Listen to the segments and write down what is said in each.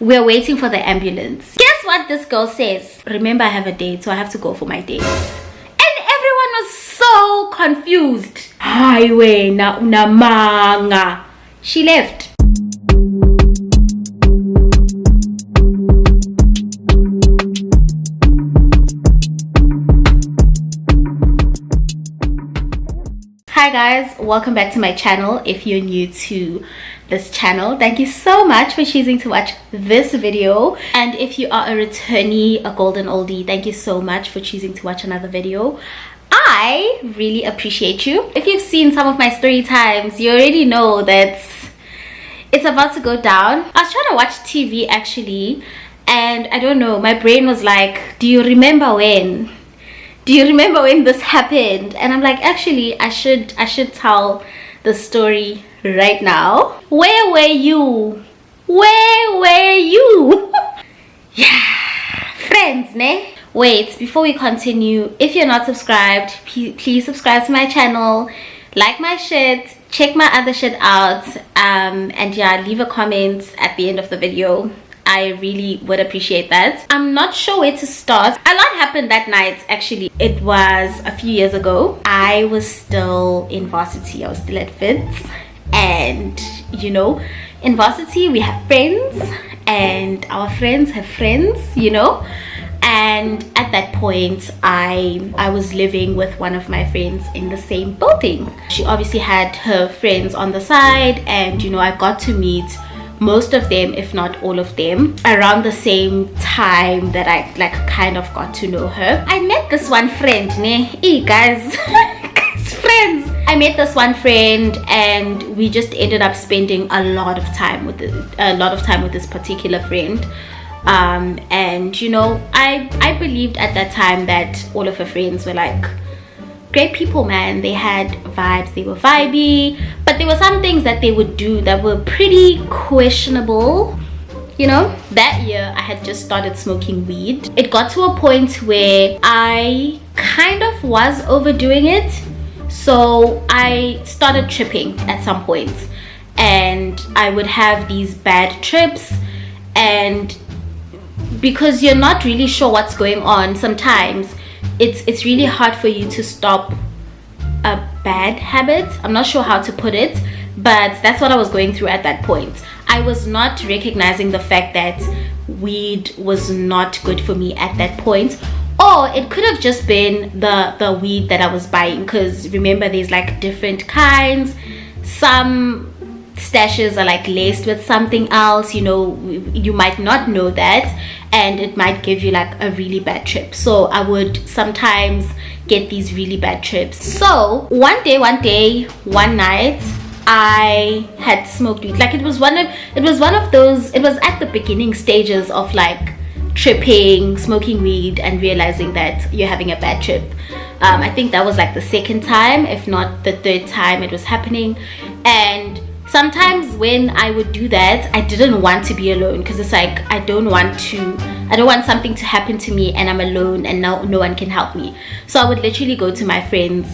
We're waiting for the ambulance. Guess what this girl says? Remember, I have a date, so I have to go for my date. And everyone was so confused. Highway na unamanga. She left. Hi guys, welcome back to my channel. If you're new to this channel, thank you so much for choosing to watch this video. And if you are a returnee, a golden oldie, thank you so much for choosing to watch another video. I really appreciate you. If you've seen some of my story times, you already know that it's about to go down. I was trying to watch TV actually, and I don't know, my brain was like, do you remember when? Do you remember when this happened? And I'm like, actually, I should tell the story right now. Where were you? Where were you? Yeah, friends, ne? Wait, before we continue, if you're not subscribed, please subscribe to my channel, like my shit, check my other shit out, and yeah, leave a comment at the end of the video. I really would appreciate that. I'm not sure where to start. A lot happened that night actually. It was a few years ago. I was still in varsity. I was still at Fitz, and you know, in varsity we have friends and our friends have friends, you know. And at that point I was living with one of my friends in the same building. She obviously had her friends on the side, and you know, I got to meet most of them, if not all of them, around the same time that I like kind of got to know her. I met this one friend, ne? Hey guys, friends. I met this one friend, and we just ended up spending a lot of time with this particular friend. And you know, I believed at that time that all of her friends were like great people, man. They had vibes, they were vibey, but there were some things that they would do that were pretty questionable, you know. That year I had just started smoking weed. It got to a point where I kind of was overdoing it, so I started tripping at some point, and I would have these bad trips. And because you're not really sure what's going on, sometimes it's really hard for you to stop a bad habit. I'm not sure how to put it, but that's what I was going through at that point. I was not recognizing the fact that weed was not good for me at that point, or it could have just been the weed that I was buying, because remember, there's like different kinds. Some stashes are like laced with something else, you know. You might not know that, and it might give you like a really bad trip. So I would sometimes get these really bad trips. So one night I had smoked weed. Like it was one of those, it was at the beginning stages of like tripping, smoking weed, and realizing that you're having a bad trip. I think that was like the second time, if not the third time it was happening. And sometimes when I would do that, I didn't want to be alone, because it's like I don't want something to happen to me and I'm alone and no one can help me. So I would literally go to my friend's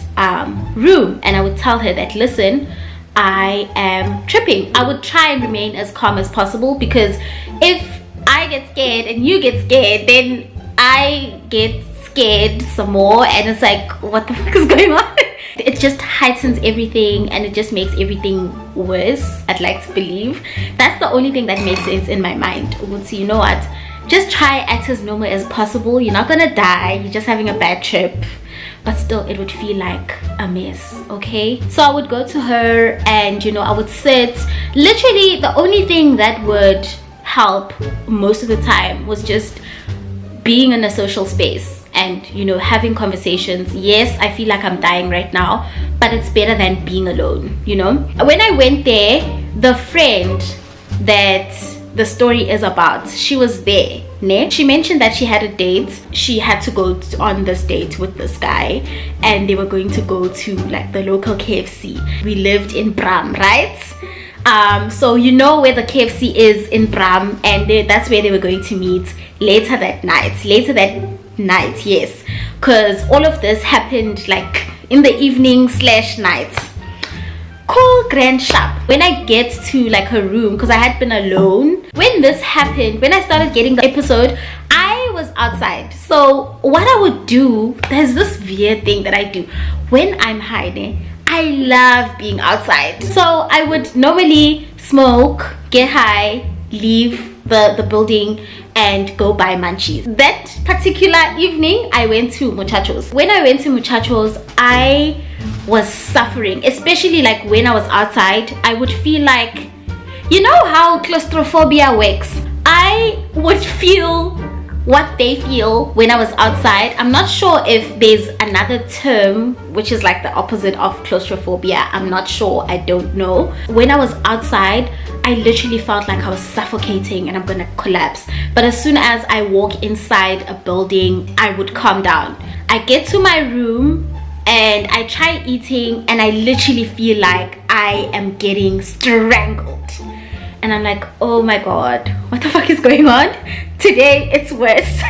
room, and I would tell her that, listen, I am tripping. I would try and remain as calm as possible, because if I get scared and you get scared, then I get scared some more, and it's like, what the fuck is going on? It just heightens everything, and it just makes everything worse, I'd like to believe. That's the only thing that makes sense in my mind. So you know what, just try act as normal as possible. You're not gonna die, you're just having a bad trip, but still it would feel like a mess, okay? So I would go to her, and you know, I would sit. Literally the only thing that would help most of the time was just being in a social space and, you know, having conversations. Yes, I feel like I'm dying right now, but it's better than being alone, you know. When I went there, the friend that the story is about, she was there, ne? She mentioned that she had a date. She had to go on this date with this guy, and they were going to go to like the local KFC. We lived in Bram, right? So you know where the KFC is in Bram, and that's where they were going to meet later that night. Yes, because all of this happened like in the evening / night. cool, grand, sharp. When I get to like her room, because I had been alone when this happened, when I started getting the episode, I was outside. So what I would do, there's this weird thing that I do when I'm hiding. I love being outside. So I would normally smoke, get high, leave the building and go buy munchies. That particular evening I went to Muchachos. When I went to Muchachos, I was suffering, especially like when I was outside. I would feel like, you know how claustrophobia works? I would feel what they feel when I was outside. I'm not sure if there's another term which is like the opposite of claustrophobia. I'm not sure, I don't know. When I was outside, I literally felt like I was suffocating and I'm gonna collapse. But as soon as I walk inside a building, I would calm down. I get to my room and I try eating and I literally feel like I am getting strangled. And I'm like, oh my god, what the fuck is going on? Today it's worse.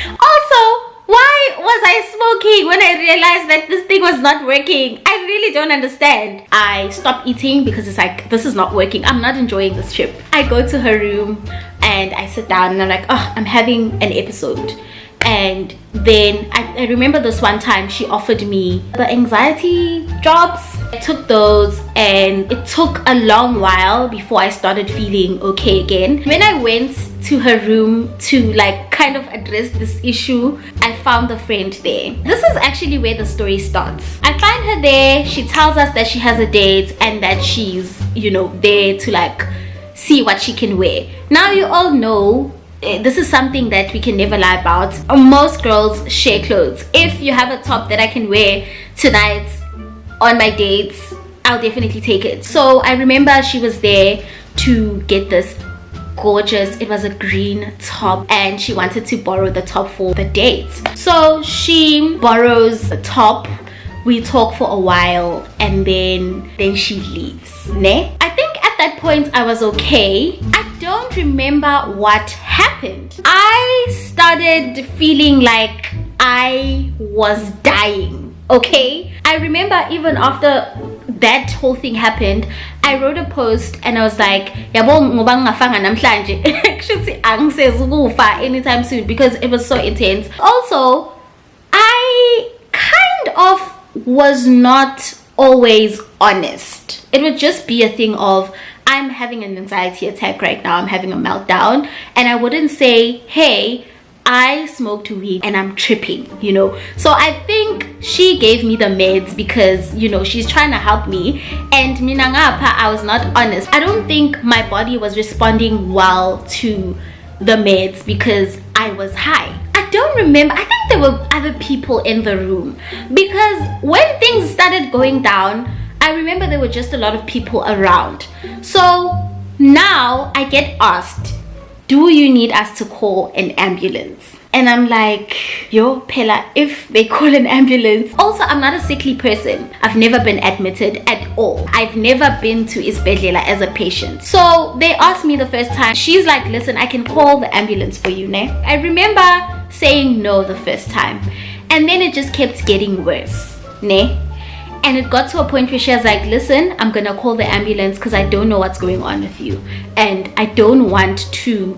Also, why was I smoking when I realized that this thing was not working? I really don't understand. I stopped eating because it's like, this is not working. I'm not enjoying this trip. I go to her room and I sit down and I'm like, oh, I'm having an episode. And then I remember this one time she offered me the anxiety drops. I took those and it took a long while before I started feeling okay again. When I went to her room to like kind of address this issue, I found the friend there. This is actually where the story starts. I find her there. She tells us that she has a date and that she's, you know, there to like see what she can wear. Now you all know this is something that we can never lie about. Most girls share clothes. If you have a top that I can wear tonight on my dates, I'll definitely take it. So I remember she was there to get this gorgeous, it was a green top, and she wanted to borrow the top for the date. So she borrows the top, we talk for a while, and then she leaves. Ne? I think at that point I was okay. I don't remember what happened. I started feeling like I was dying. Okay, I remember even after that whole thing happened, I wrote a post and I was like, yabo ngoba ngafanga namhlanje kushuthi angisezi ukufa anytime soon, because it was so intense. Also, I kind of was not always honest. It would just be a thing of, I'm having an anxiety attack right now, I'm having a meltdown, and I wouldn't say, hey, I smoked weed and I'm tripping, you know. So I think she gave me the meds because, you know, she's trying to help me, and minangapa, I was not honest. I don't think my body was responding well to the meds because I was high. I don't remember. I think there were other people in the room, because when things started going down, I remember there were just a lot of people around. So now I get asked, do you need us to call an ambulance? And I'm like, yo, Pella, if they call an ambulance. Also, I'm not a sickly person. I've never been admitted at all. I've never been to Isbedlela as a patient. So they asked me the first time. She's like, listen, I can call the ambulance for you, ne? I remember saying no the first time. And then it just kept getting worse, ne? And it got to a point where she was like, listen, I'm gonna call the ambulance because I don't know what's going on with you. And I don't want to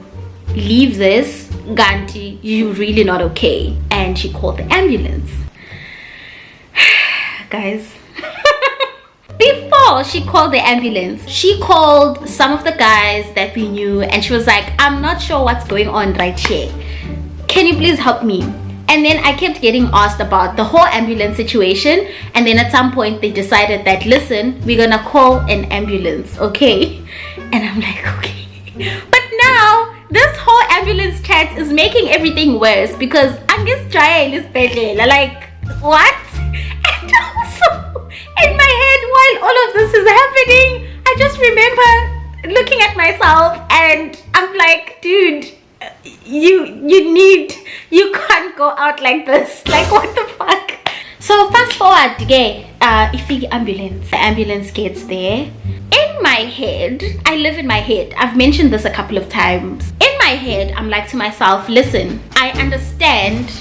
leave this. Ganti, you're really not okay. And she called the ambulance. Guys. Before she called the ambulance, she called some of the guys that we knew and she was like, I'm not sure what's going on right here. Can you please help me? And then I kept getting asked about the whole ambulance situation, and then at some point they decided that, listen, we're gonna call an ambulance, okay? And I'm like, okay. But now this whole ambulance chat is making everything worse because I'm just trying this like, what? And also in my head while all of this is happening, I just remember looking at myself and I'm like, dude, you can't go out like this. Like, what the fuck? So fast forward, if ambulance, the ambulance gets there. In my head, I live in my head. I've mentioned this a couple of times. In my head, I'm like to myself, listen, I understand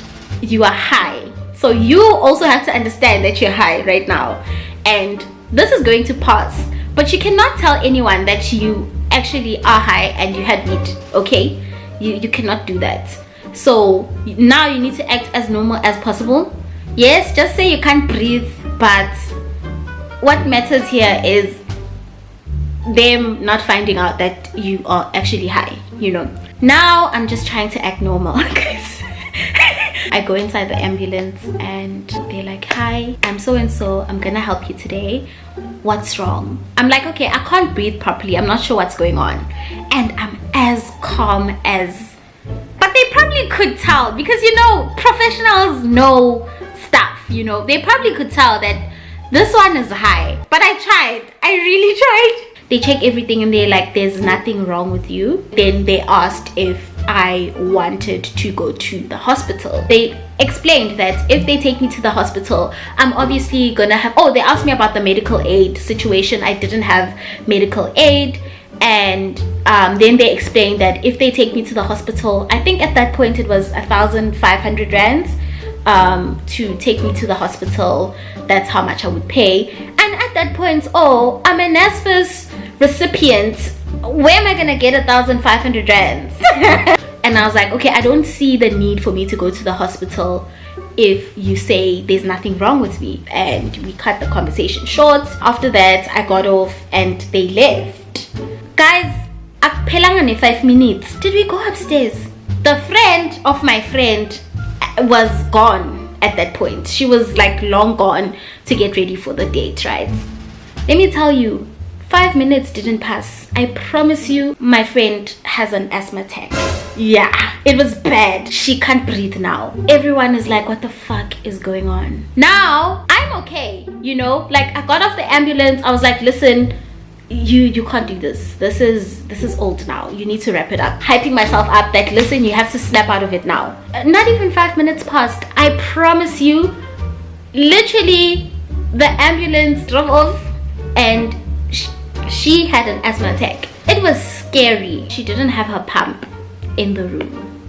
you are high, so you also have to understand that you're high right now, and this is going to pass. but you cannot tell anyone that you actually are high and you had weed. Okay, you cannot do that. So now you need to act as normal as possible. Yes, just say you can't breathe, but what matters here is them not finding out that you are actually high, you know. Now I'm just trying to act normal, guys. I go inside the ambulance and they're like, hi, I'm so and so, I'm gonna help you today. What's wrong? I'm like, okay, I can't breathe properly, I'm not sure what's going on. And I'm as calm as, but they probably could tell, because you know, professionals know stuff, you know. They probably could tell that this one is high. But I tried, I really tried. They check everything and they're like, there's nothing wrong with you. Then they asked if I wanted to go to the hospital. They explained that if they take me to the hospital, I'm obviously gonna have, oh, they asked me about the medical aid situation. I didn't have medical aid. And then they explained that if they take me to the hospital, I think at that point it was 1,500 rands to take me to the hospital. That's how much I would pay. And at that point, oh, I'm a NSFAS recipient, where am I gonna get 1,500 rands? And I was like, okay, I don't see the need for me to go to the hospital if you say there's nothing wrong with me. And we cut the conversation short. After that, I got off and they left. Guys, akuphelanga 5 minutes. Did we go upstairs? The friend of my friend was gone at that point. She was like long gone to get ready for the date, right? Let me tell you, 5 minutes didn't pass. I promise you, my friend has an asthma attack. Yeah, it was bad. She can't breathe now. Everyone is like, what the fuck is going on? Now, I'm okay, you know? Like, I got off the ambulance. I was like, listen, you can't do this. This is old now. You need to wrap it up. Hyping myself up that, listen, you have to snap out of it now. Not even 5 minutes passed. I promise you, literally, the ambulance drove off and she had an asthma attack. It was scary. She didn't have her pump in the room.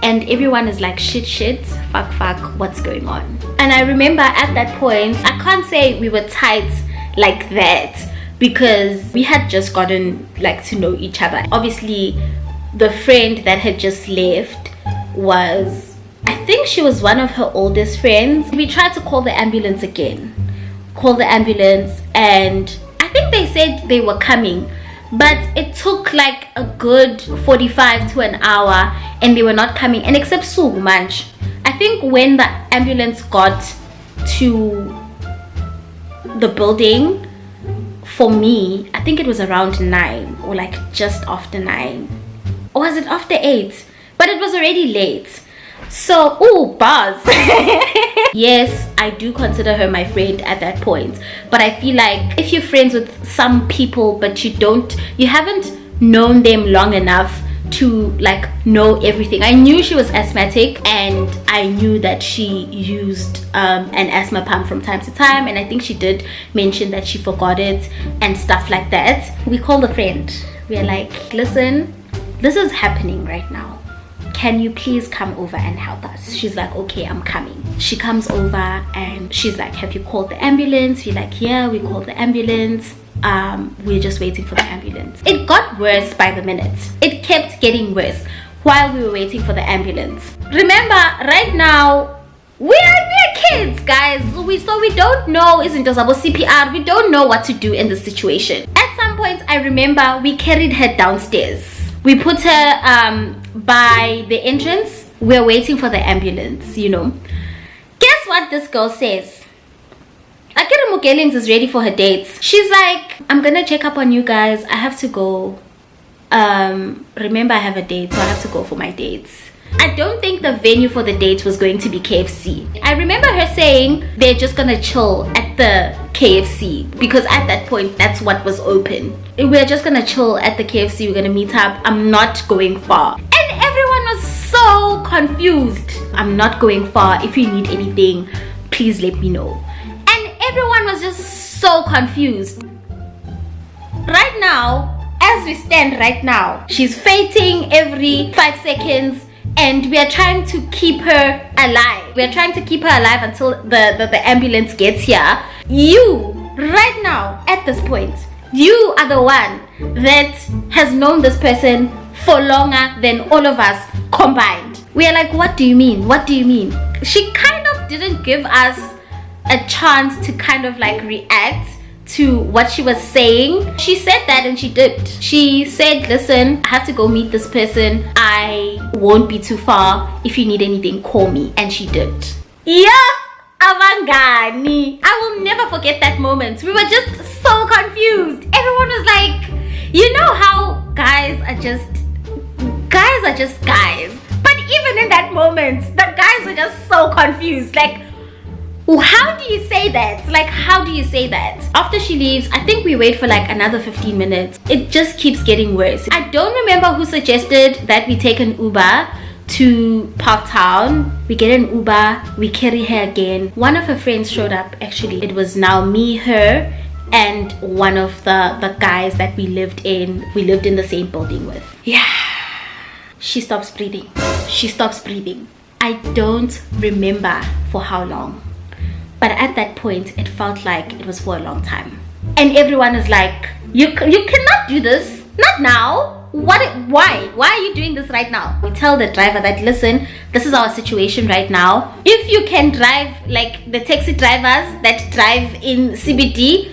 And everyone is like, shit, fuck, what's going on? And I remember at that point, I can't say we were tight like that because we had just gotten like to know each other. Obviously, the friend that had just left was, I think she was one of her oldest friends. We tried to call the ambulance again. And I think they said they were coming, but it took like a good 45 to an hour and they were not coming. And except Sugumanch, I think when the ambulance got to the building, for me, I think it was around 9 or like just after 9. Or was it after 8? But it was already late. So, ooh, buzz. Yes, I do consider her my friend at that point. But I feel like if you're friends with some people but you haven't known them long enough to like know everything. I knew she was asthmatic and I knew that she used an asthma pump from time to time, and I think she did mention that she forgot it and stuff like that. We called a friend. We're like, listen, this is happening right now. Can you please come over and help us? She's like, okay, I'm coming. She comes over and she's like, have you called the ambulance? We're like, yeah, we called the ambulance. We're just waiting for the ambulance. It got worse by the minute. It kept getting worse while we were waiting for the ambulance. Remember, right now, we're kids, guys. So we don't know, isn't it about CPR? We don't know what to do in this situation. At some point, I remember we carried her downstairs. We put her by the entrance. We're waiting for the ambulance, you know. Guess what this girl says? Akira Mugelings is ready for her dates. She's like, I'm gonna check up on you guys. I have to go. Remember, I have a date, so I have to go for my dates. I don't think the venue for the date was going to be KFC. I remember her saying they're just gonna chill at the KFC because at that point that's what was open. We're just gonna chill at the KFC. We're gonna meet up. I'm not going far. And everyone was so confused. I'm not going far. If you need anything, please let me know. And everyone was just so confused. Right now, as we stand right now, she's fainting every 5 seconds. And we are trying to keep her alive. We are trying to keep her alive until the ambulance gets here. You, right now, at this point, You are the one that has known this person for longer than all of us combined. We are like, what do you mean? What do you mean? She kind of didn't give us a chance to kind of like react to what she was saying. She said that and she did. She said, listen, I have to go meet this person. I won't be too far. If you need anything, call me. And she did. Yeah, Avangani. I will never forget that moment. We were just so confused. Everyone was like, you know how guys are just guys. But even in that moment, the guys were just so confused. Like, how do you say that? Like, how do you say that? After she leaves, I think we wait for like another 15 minutes. It just keeps getting worse. I don't remember who suggested that we take an Uber to Parktown. We get an Uber, we carry her again. One of her friends showed up. Actually, it was now me, her, and one of the guys that we lived in the same building with. Yeah. She stops breathing. She stops breathing. I don't remember for how long. But at that point, it felt like it was for a long time. And everyone is like, you cannot do this. Not now. Why are you doing this right now? We tell the driver that, listen, this is our situation right now. If you can drive like the taxi drivers that drive in CBD,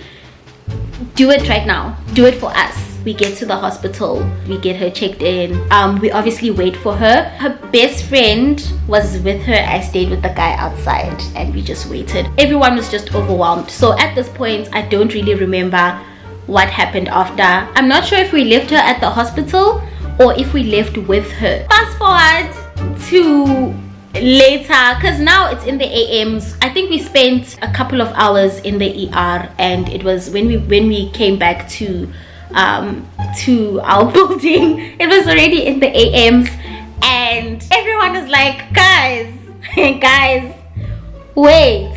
do it right now. Do it for us. We get to the hospital, we get her checked in. We obviously wait for her. Her best friend was with her. I stayed with the guy outside and we just waited. Everyone was just overwhelmed. So at this point, I don't really remember what happened after. I'm not sure if we left her at the hospital or if we left with her. Fast forward to later, because now it's in the AMs. I think we spent a couple of hours in the ER, and it was when we came back to our building, it was already in the AMs, and everyone is like, guys, wait,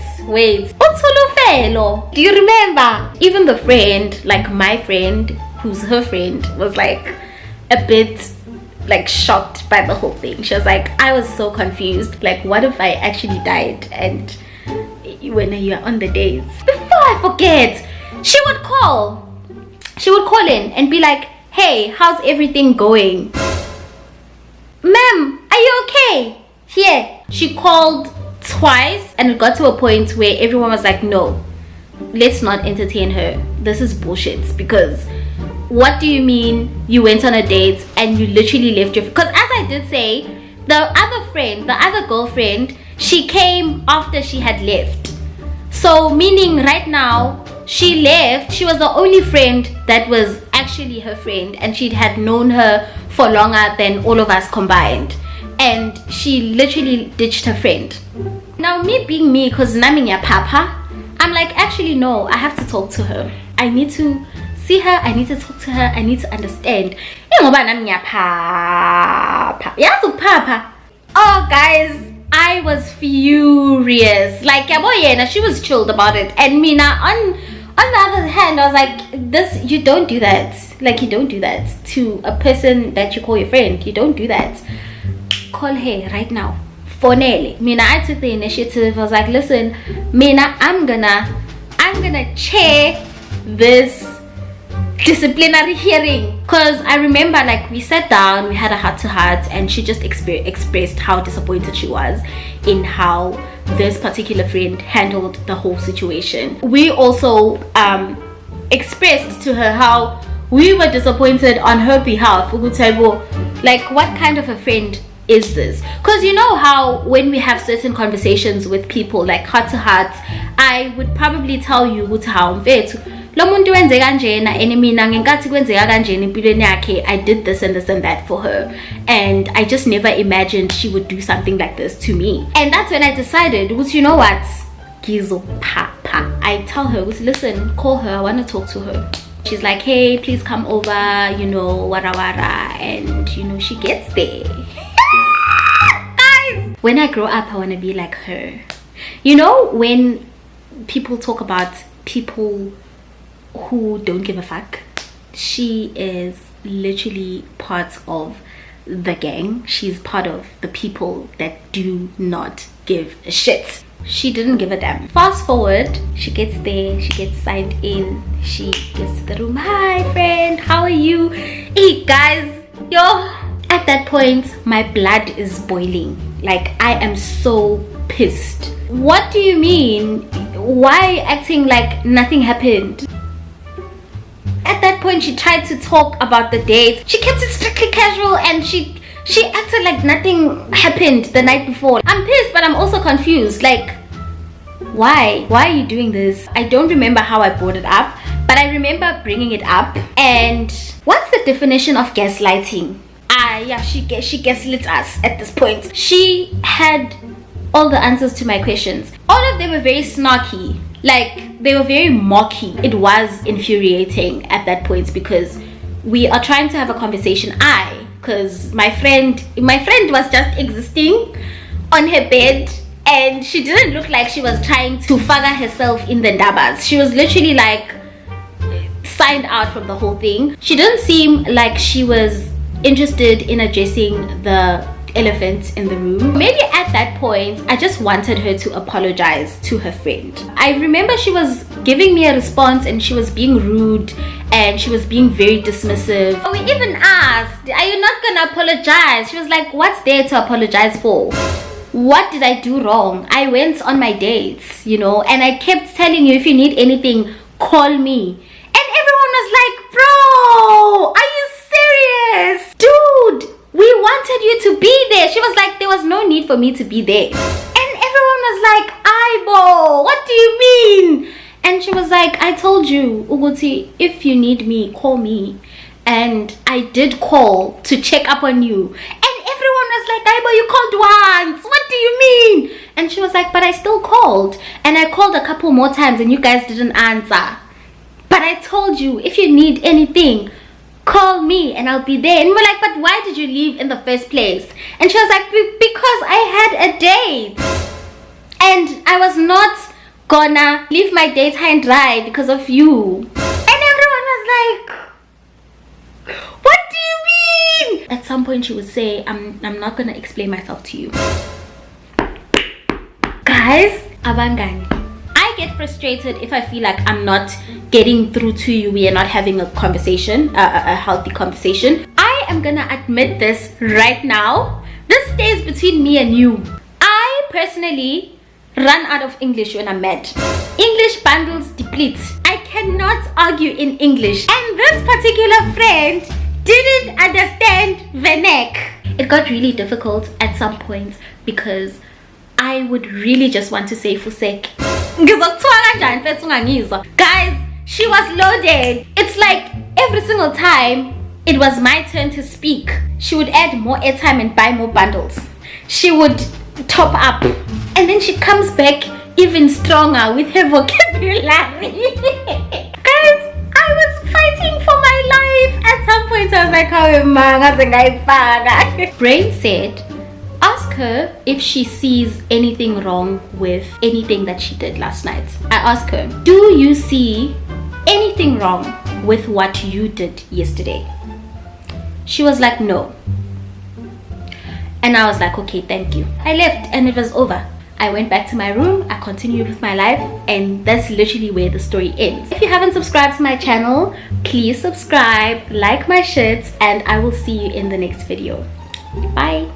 do you remember? Even the friend, like my friend who's her friend, was like a bit like shocked by the whole thing. She was like, I was so confused, like what if I actually died? And when you're on the dates, before I forget, she would call in and be like, hey, how's everything going? Ma'am, are you okay? Yeah. She called twice and it got to a point where everyone was like, no, let's not entertain her. This is bullshit. Because what do you mean you went on a date and you literally left your... Because as I did say, the other girlfriend, she came after she had left. So meaning right now, she left. She was the only friend that was actually her friend, and she had known her for longer than all of us combined, and she literally ditched her friend. Now me being me, because nami papa, I'm like, actually no, I have to talk to her. I need to see her, I need to talk to her, I need to understand. Oh guys, I was furious. Like she was chilled about it, and Mina on the other hand, I was like, this, you don't do that. Like, you don't do that to a person that you call your friend. You don't do that. Call her right now. Fonele. Mina, I took the initiative. I was like, listen, Mina, I'm gonna chair this disciplinary hearing. Because I remember, like, we sat down, we had a heart-to-heart, and she just expressed how disappointed she was in how this particular friend handled the whole situation. We also expressed to her how we were disappointed on her behalf. Like, what kind of a friend is this? Because you know how when we have certain conversations with people, like heart to heart, I would probably tell you I did this and this and that for her, and I just never imagined she would do something like this to me. And that's when I decided, you know what, Gizo Papa, I tell her, listen, call her, I want to talk to her. She's like, hey, please come over, you know, wara wara, and you know, she gets there. Guys, when I grow up, I want to be like her. You know, when people talk about people who don't give a fuck, she is literally part of the gang. She's part of the people that do not give a shit. she didn't give a damn. Fast forward, she gets there, she gets signed in, she gets to the room. Hi friend, how are you? Hey guys, yo, at that point my blood is boiling. Like, I am so pissed. What do you mean? Why acting like nothing happened? At that point she tried to talk about the date. She kept it strictly casual and she acted like nothing happened the night before. I'm pissed, but I'm also confused. Like, why are you doing this? I don't remember how I brought it up, but I remember bringing it up. And what's the definition of gaslighting? Yeah, she gaslit us at this point. She had all the answers to my questions. All of them were very snarky. Like, they were very mocky. It was infuriating at that point because we are trying to have a conversation. Because my friend was just existing on her bed, and she didn't look like she was trying to figure herself in the dabas. She was literally like signed out from the whole thing. She didn't seem like she was interested in addressing the elephant in the room. Maybe at that point I just wanted her to apologize to her friend. I remember she was giving me a response and she was being rude and she was being very dismissive. We even asked, are you not gonna apologize? She was like, what's there to apologize for? What did I do wrong? I went on my dates, you know, and I kept telling you, if you need anything, call me. And everyone was like, bro, are you serious? Dude, we wanted you to be there. She was like, there was no need for me to be there. And everyone was like, Aibo, what do you mean? And she was like, I told you, Uguti, if you need me, call me. And I did call to check up on you. And everyone was like, Aibo, you called once. What do you mean? And she was like, but I still called. And I called a couple more times and you guys didn't answer. But I told you, if you need anything, call me and I'll be there. And we were like, but why did you leave in the first place? And she was like, because I had a date and I was not gonna leave my date high and dry because of you. And everyone was like, what do you mean? At some point she would say, I'm not gonna explain myself to you. Guys, abangani, I get frustrated if I feel like I'm not getting through to you. We are not having a conversation, a healthy conversation. I am gonna admit this right now. This stays between me and you. I personally run out of English when I'm mad. English bundles deplete. I cannot argue in English. And this particular friend didn't understand Venek. It got really difficult at some point because I would really just want to say Fusek. Guys, she was loaded. It's like every single time it was my turn to speak, she would add more airtime and buy more bundles. She would top up and then she comes back even stronger with her vocabulary. Guys, I was fighting for my life. At some point I was like, how Brain said, ask her if she sees anything wrong with anything that she did last night. I asked her, do you see anything wrong with what you did yesterday? She was like, no. And I was like, okay, thank you. I left and it was over. I went back to my room, I continued with my life, and that's literally where the story ends. If you haven't subscribed to my channel, please subscribe, like my shirts, and I will see you in the next video. Bye.